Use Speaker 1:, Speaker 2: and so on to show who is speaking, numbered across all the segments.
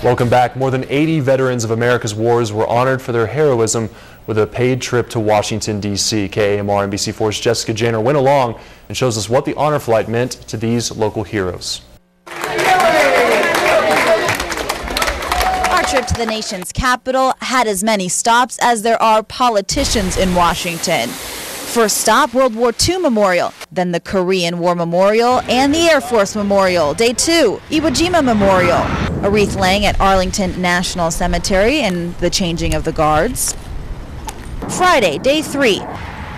Speaker 1: Welcome back. More than 80 veterans of America's wars were honored for their heroism with a paid trip to Washington, D.C. KAMR NBC4's Jessica Janner went along and shows us what the honor flight meant to these local heroes.
Speaker 2: Our trip to the nation's capital had as many stops as there are politicians in Washington. First stop, World War II Memorial, then the Korean War Memorial and the Air Force Memorial. Day 2, Iwo Jima Memorial, a wreath laying at Arlington National Cemetery and the changing of the guards. Friday, Day 3,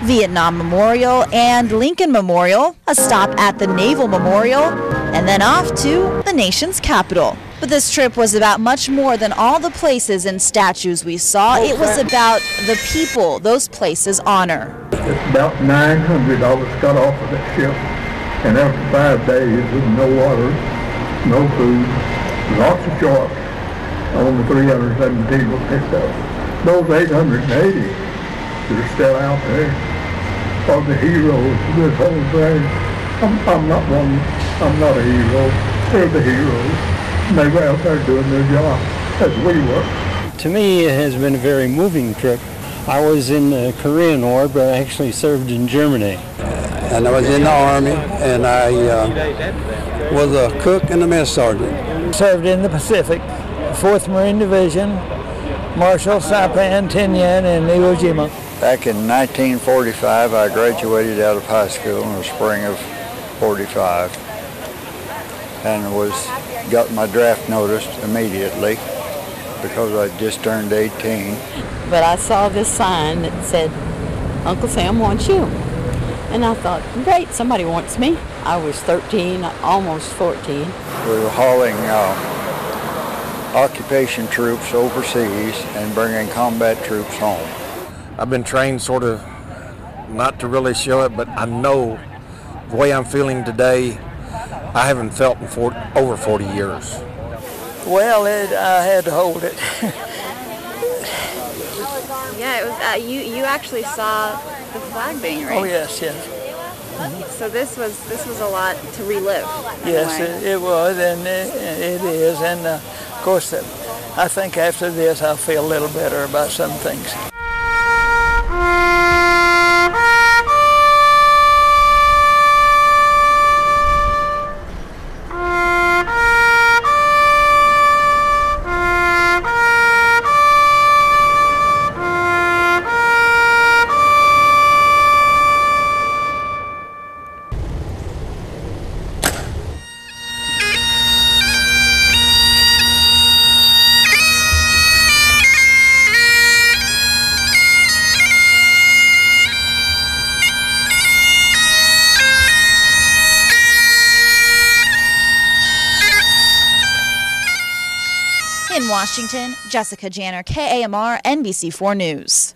Speaker 2: Vietnam Memorial and Lincoln Memorial, a stop at the Naval Memorial, and then off to the nation's capital. But this trip was about much more than all the places and statues we saw. It was about the people those places honor.
Speaker 3: It's about 900 of us got off of that ship, and after 5 days with no water, no food, lots of sharks, only 307 people picked up. Those 880 that are still out there are the heroes of this whole thing. I'm not a hero. They're the heroes. They were out there doing their job as we were.
Speaker 4: To me, it has been a very moving trip. I was in the Korean War, but I actually served in Germany.
Speaker 5: And I was in the Army, and I was a cook and a mess sergeant.
Speaker 6: Served in the Pacific, 4th Marine Division, Marshall, Saipan, Tinian, and Iwo Jima.
Speaker 5: Back in 1945, I graduated out of high school in the spring of 45, and got my draft notice immediately because I just turned 18.
Speaker 7: But I saw this sign that said, "Uncle Sam wants you." And I thought, great, somebody wants me. I was 13, almost 14.
Speaker 5: We were hauling occupation troops overseas and bringing combat troops home.
Speaker 8: I've been trained sort of not to really show it, but I know the way I'm feeling today, I haven't felt in over 40 years.
Speaker 6: Well, I had to hold it.
Speaker 9: Yeah, it was. You actually saw the flag being raised.
Speaker 6: Oh yes.
Speaker 9: So this was a lot to relive.
Speaker 6: Yes, it was, and it is, and of course, I think after this I'll feel a little better about some things.
Speaker 2: In Washington, Jessica Janner, KAMR NBC4 News.